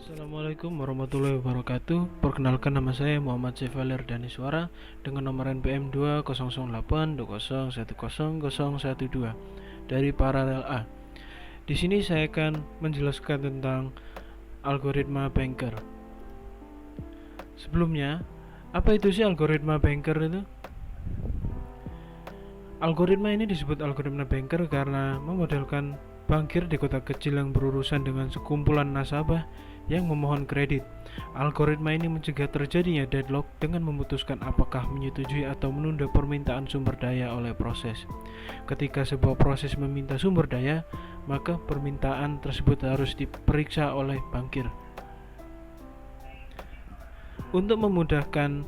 Assalamualaikum warahmatullahi wabarakatuh. Perkenalkan, nama saya Muhammad Sevaler Daniswara dengan nomor NPM 2082010101012 dari Paralel A. Di sini saya akan menjelaskan tentang algoritma banker. Sebelumnya, apa itu sih algoritma banker itu? Algoritma ini disebut algoritma banker karena memodelkan bankir di kota kecil yang berurusan dengan sekumpulan nasabah yang memohon kredit. Algoritma ini mencegah terjadinya deadlock dengan memutuskan apakah menyetujui atau menunda permintaan sumber daya oleh proses. Ketika sebuah proses meminta sumber daya, maka permintaan tersebut harus diperiksa oleh bankir. Untuk memudahkan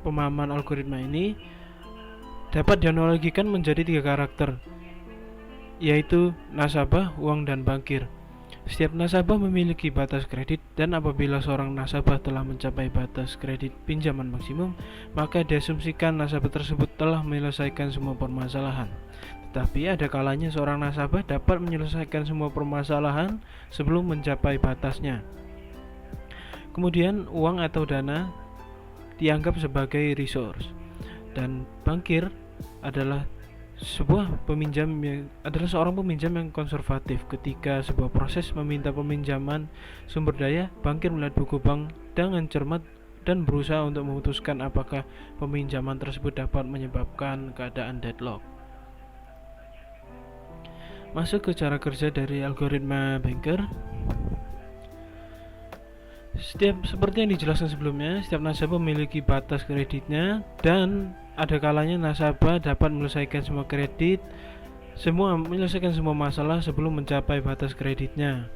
pemahaman algoritma ini, dapat dianalogikan menjadi 3 karakter, yaitu nasabah, uang, dan bankir. Setiap nasabah memiliki batas kredit, dan apabila seorang nasabah telah mencapai batas kredit pinjaman maksimum, maka diasumsikan nasabah tersebut telah menyelesaikan semua permasalahan. Tetapi ada kalanya seorang nasabah dapat menyelesaikan semua permasalahan sebelum mencapai batasnya. Kemudian uang atau dana dianggap sebagai resource, dan bankir adalah seorang peminjam yang konservatif. Ketika sebuah proses meminta peminjaman sumber daya, bankir melihat buku bank dengan cermat dan berusaha untuk memutuskan apakah peminjaman tersebut dapat menyebabkan keadaan deadlock. Masuk ke cara kerja dari algoritma banker. Seperti yang dijelaskan sebelumnya, setiap nasabah memiliki batas kreditnya, dan ada kalanya nasabah dapat menyelesaikan semua masalah sebelum mencapai batas kreditnya.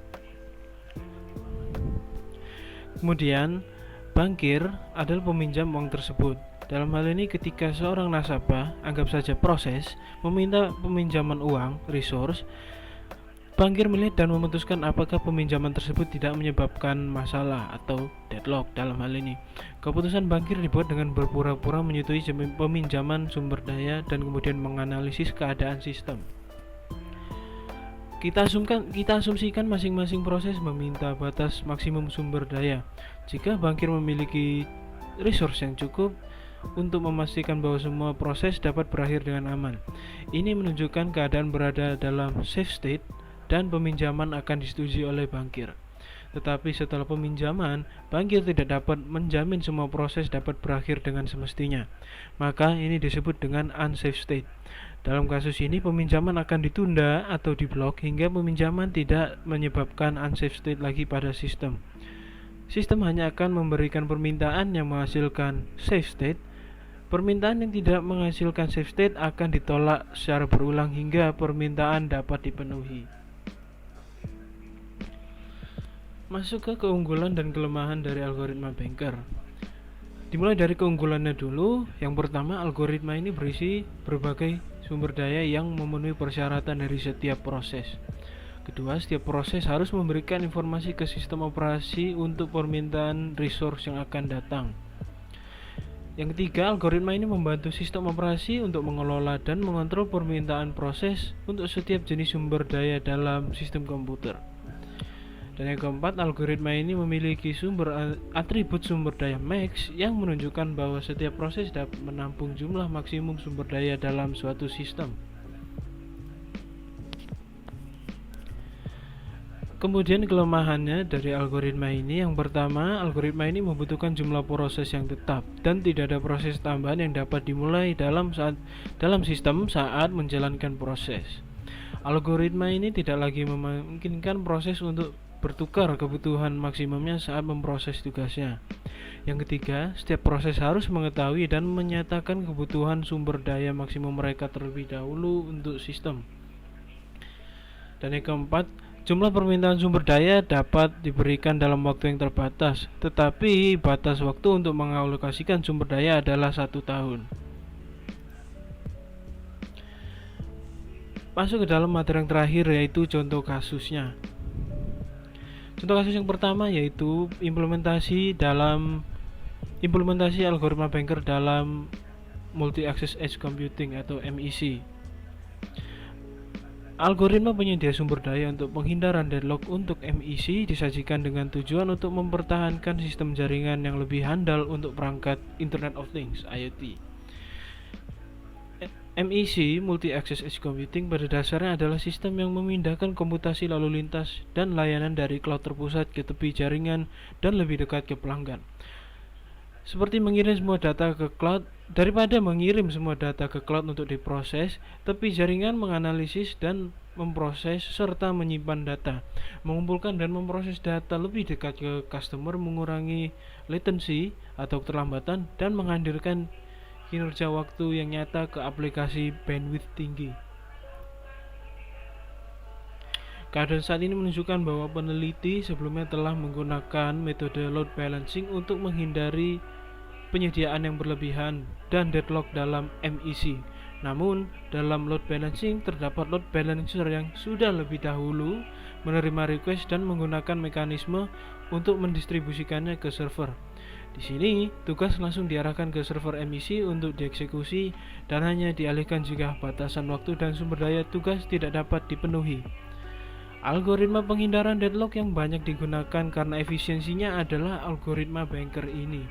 Kemudian, bankir adalah peminjam uang tersebut. Dalam hal ini, ketika seorang nasabah, anggap saja proses, meminta peminjaman uang, resource, bankir melihat dan memutuskan apakah peminjaman tersebut tidak menyebabkan masalah atau deadlock. Dalam hal ini, keputusan bankir dibuat dengan berpura-pura menyetujui peminjaman sumber daya dan kemudian menganalisis keadaan sistem. Kita asumsikan masing-masing proses meminta batas maksimum sumber daya. Jika bankir memiliki resource yang cukup untuk memastikan bahwa semua proses dapat berakhir dengan aman, ini menunjukkan keadaan berada dalam safe state dan peminjaman akan disetujui oleh bankir. Tetapi setelah peminjaman, bankir tidak dapat menjamin semua proses dapat berakhir dengan semestinya. Maka ini disebut dengan unsafe state. Dalam kasus ini, peminjaman akan ditunda atau diblok hingga peminjaman tidak menyebabkan unsafe state lagi pada sistem. Sistem hanya akan memberikan permintaan yang menghasilkan safe state. Permintaan yang tidak menghasilkan safe state akan ditolak secara berulang hingga permintaan dapat dipenuhi. Masuk ke keunggulan dan kelemahan dari algoritma banker. Dimulai dari keunggulannya dulu. Yang pertama, algoritma ini berisi berbagai sumber daya yang memenuhi persyaratan dari setiap proses. Kedua, setiap proses harus memberikan informasi ke sistem operasi untuk permintaan resource yang akan datang. Yang ketiga, algoritma ini membantu sistem operasi untuk mengelola dan mengontrol permintaan proses untuk setiap jenis sumber daya dalam sistem komputer. Dan yang keempat, algoritma ini memiliki atribut sumber daya max yang menunjukkan bahwa setiap proses dapat menampung jumlah maksimum sumber daya dalam suatu sistem. Kemudian kelemahannya dari algoritma ini, yang pertama, algoritma ini membutuhkan jumlah proses yang tetap dan tidak ada proses tambahan yang dapat dimulai dalam sistem saat menjalankan proses. Algoritma ini tidak lagi memungkinkan proses untuk bertukar kebutuhan maksimumnya saat memproses tugasnya. Yang ketiga, setiap proses harus mengetahui dan menyatakan kebutuhan sumber daya maksimum mereka terlebih dahulu untuk sistem. Dan yang keempat, jumlah permintaan sumber daya dapat diberikan dalam waktu yang terbatas, tetapi batas waktu untuk mengalokasikan sumber daya adalah 1 tahun. Masuk ke dalam materi yang terakhir, yaitu contoh kasusnya. Contoh kasus yang pertama yaitu implementasi algoritma banker dalam multi access edge computing atau MIC. Algoritma penyedia sumber daya untuk penghindaran deadlock untuk MEC disajikan dengan tujuan untuk mempertahankan sistem jaringan yang lebih handal untuk perangkat Internet of Things (IoT). MEC (Multi Access Edge Computing) pada dasarnya adalah sistem yang memindahkan komputasi lalu lintas dan layanan dari cloud terpusat ke tepi jaringan dan lebih dekat ke pelanggan. Seperti mengirim semua data ke cloud, daripada mengirim semua data ke cloud untuk diproses, tepi jaringan menganalisis dan memproses serta menyimpan data, mengumpulkan dan memproses data lebih dekat ke customer, mengurangi latency atau keterlambatan, dan menghadirkan kinerja waktu yang nyata ke aplikasi bandwidth tinggi. Keadaan saat ini menunjukkan bahwa peneliti sebelumnya telah menggunakan metode load balancing untuk menghindari penyediaan yang berlebihan dan deadlock dalam MEC. Namun, dalam load balancing terdapat load balancer yang sudah lebih dahulu menerima request dan menggunakan mekanisme untuk mendistribusikannya ke server. Di sini, tugas langsung diarahkan ke server MEC untuk dieksekusi dan hanya dialihkan jika batasan waktu dan sumber daya tugas tidak dapat dipenuhi. Algoritma penghindaran deadlock yang banyak digunakan karena efisiensinya adalah algoritma Banker ini.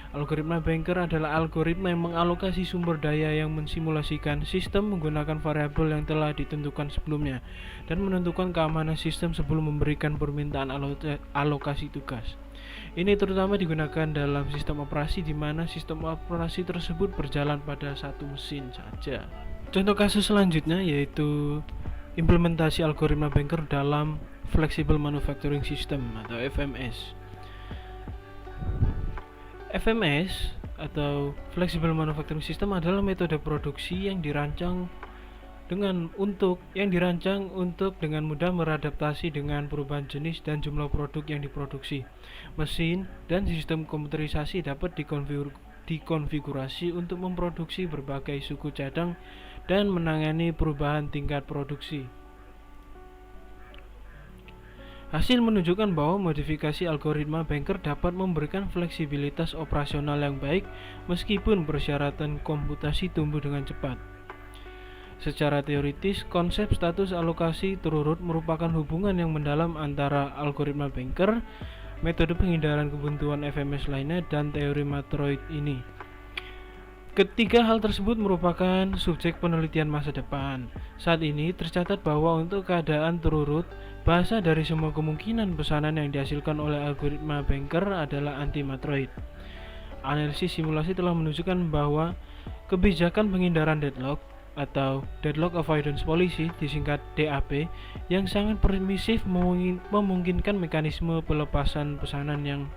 Algoritma Banker adalah algoritma yang mengalokasi sumber daya yang mensimulasikan sistem menggunakan variabel yang telah ditentukan sebelumnya dan menentukan keamanan sistem sebelum memberikan permintaan alokasi tugas. Ini terutama digunakan dalam sistem operasi di mana sistem operasi tersebut berjalan pada satu mesin saja. Contoh kasus selanjutnya yaitu implementasi algoritma Banker dalam Flexible Manufacturing System atau FMS. FMS atau Flexible Manufacturing System adalah metode produksi yang dirancang untuk dengan mudah beradaptasi dengan perubahan jenis dan jumlah produk yang diproduksi. Mesin dan sistem komputerisasi dapat dikonfigurasi untuk memproduksi berbagai suku cadang dan menangani perubahan tingkat produksi. Hasil menunjukkan bahwa modifikasi algoritma Banker dapat memberikan fleksibilitas operasional yang baik meskipun persyaratan komputasi tumbuh dengan cepat. Secara teoritis, konsep status alokasi terurut merupakan hubungan yang mendalam antara algoritma Banker, metode penghindaran kebuntuan FMS lainnya, dan teori Matroid ini. Ketiga hal tersebut merupakan subjek penelitian masa depan. Saat ini tercatat bahwa untuk keadaan terurut, bahasa dari semua kemungkinan pesanan yang dihasilkan oleh algoritma Banker adalah anti-Matroid. Analisis simulasi telah menunjukkan bahwa kebijakan penghindaran deadlock atau Deadlock Avoidance Policy disingkat DAP yang sangat permisif memungkinkan mekanisme pelepasan pesanan yang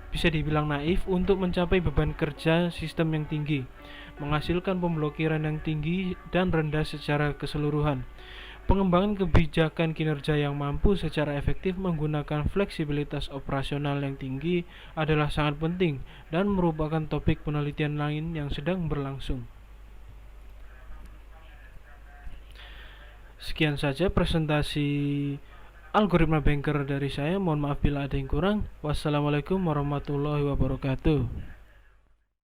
bisa dibilang naif untuk mencapai beban kerja sistem yang tinggi, menghasilkan pemblokiran yang tinggi dan rendah secara keseluruhan. Pengembangan kebijakan kinerja yang mampu secara efektif menggunakan fleksibilitas operasional yang tinggi adalah sangat penting dan merupakan topik penelitian lain yang sedang berlangsung. Sekian saja presentasi algoritma Banker dari saya. Mohon maaf bila ada yang kurang. Wassalamualaikum warahmatullahi wabarakatuh.